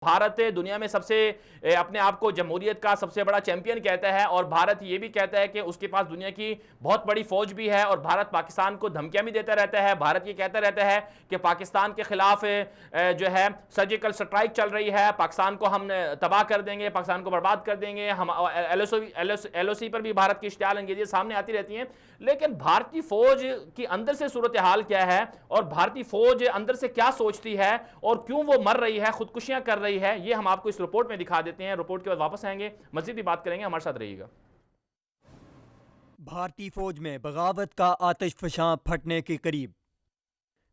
भारत दुनिया में सबसे अपने आप को जमहूरियत का सबसे बड़ा चैंपियन कहता है और भारत ये भी कहता है कि उसके पास दुनिया की बहुत बड़ी फौज भी है और भारत पाकिस्तान को धमकियां भी देता रहता है। भारत ये कहता रहता है कि पाकिस्तान के खिलाफ जो है सर्जिकल स्ट्राइक चल रही है, पाकिस्तान को हम तबाह कर देंगे, पाकिस्तान को बर्बाद कर देंगे। हम LOC पर भी भारत की इश्तियाल अंगेजियां सामने आती रहती हैं। लेकिन भारतीय फौज की अंदर से सूरत हाल क्या है और भारतीय फौज अंदर से क्या सोचती है और क्यों वो मर रही है, खुदकुशियां कर रही है, ये हम आपको इस रिपोर्ट में दिखा देते हैं। रिपोर्ट के बाद वापस आएंगे, मज़ीद भी बात करेंगे, हमारे साथ रहिएगा। भारतीय फौज में बगावत का आतिशफशां फटने के करीब।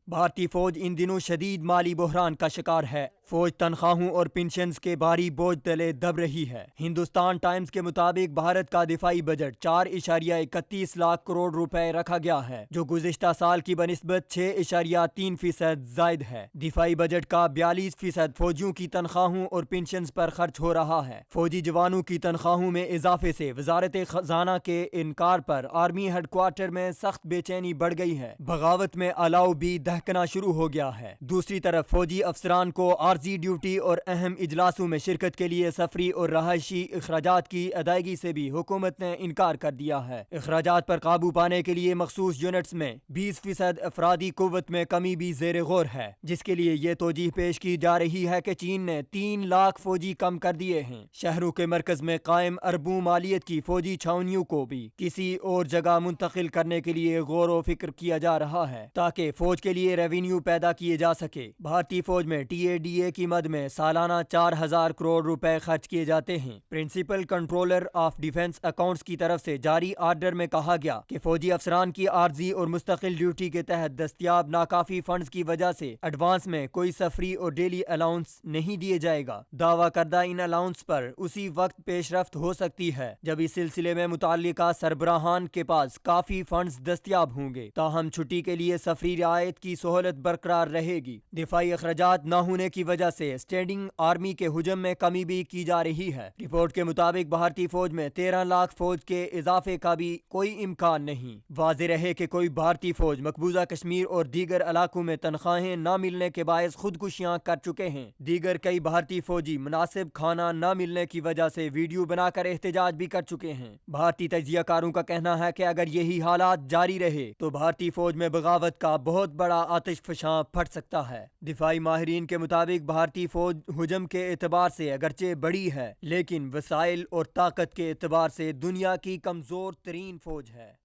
भारतीय फौज इन दिनों शदीद माली बहरान का शिकार है। फौज तनख्वाहों और पेंशन्स के भारी बोझ तले दब रही है। हिंदुस्तान टाइम्स के मुताबिक भारत का दिफाई बजट 4.31 लाख करोड़ रुपए रखा गया है, जो गुज़िश्ता साल की बनिस्बत 6.3% जायद है। दिफाई बजट का 42% फौजियों की तनख्वाहों और पेंशन्स पर खर्च हो रहा है। फौजी जवानों की तनख्वाहों में इजाफे से वजारत खजाना के इनकार पर आर्मी हेडक्वार्टर में सख्त बेचैनी बढ़ गई है। बगावत में अलाव भी दहकना शुरू हो गया है। दूसरी तरफ फौजी अफसरान को आर्जी ड्यूटी और अहम इजलासों में शिरकत के लिए सफरी और रहायशी अखराजात की अदायगी से भी हुकूमत ने इनकार कर दिया है। अखराजात पर काबू पाने के लिए मखसूस यूनिट्स में 20% अफरादी कुव्वत में कमी भी ज़ेर गौर है, जिसके लिए ये तोजीह पेश की जा रही है कि चीन ने 3 लाख फौजी कम कर दिए हैं। शहरों के मरकज में कायम अरबों मालियत की फौजी छावनियों को भी किसी और जगह मुंतकिल करने के लिए गौर व फिक्र किया जा रहा है, ताकि फौज के लिए रेवेन्यू पैदा किए जा सके। भारतीय फौज में TADA की मद में सालाना 4,000 करोड़ रुपए खर्च किए जाते हैं। Principal controller of defence accounts की तरफ से जारी आर्डर में कहा गया कि फौजी अफसरान की आर्जी और मुस्तकिल ड्यूटी के तहत दस्तियाब नाकाफी फंड्स की वजह से एडवांस में कोई सफरी और डेली अलाउंस नहीं दिए जाएगा। दावा करदा इन अलाउंस पर उसी वक्त पेशरफ्त हो सकती है जब इस सिलसिले में मुताल्लिका सरबराहान के पास काफी फंड्स दस्तियाब होंगे। ताहम छुट्टी के लिए सफरी रियायत की सहूलत बरकरार रहेगी। दिफाई अखराजात न होने की वजह से स्टैंडिंग आर्मी के हुजम में कमी भी की जा रही है। रिपोर्ट के मुताबिक भारतीय फौज में 13 लाख फौज के इजाफे का भी कोई इम्कान नहीं। वाज़ेह रहे कि कोई भारतीय फौज मकबूजा कश्मीर और दीगर इलाकों में तनख्वाहें न मिलने के बायस खुदकुशियां कर चुके हैं। दीगर कई भारतीय फौजी मुनासिब खाना न मिलने की वजह से वीडियो बनाकर एहतजाज भी कर चुके हैं। भारतीय तजियाकारों का कहना है कि अगर यही हालात जारी रहे तो भारतीय फौज में बगावत का बहुत बड़ा आतिशफशां फट सकता है। दिफाई माहिरीन के मुताबिक भारतीय फौज हुजम के एतबार से अगरचे बड़ी है, लेकिन वसाइल और ताकत के एतबार से दुनिया की कमजोर तरीन फौज है।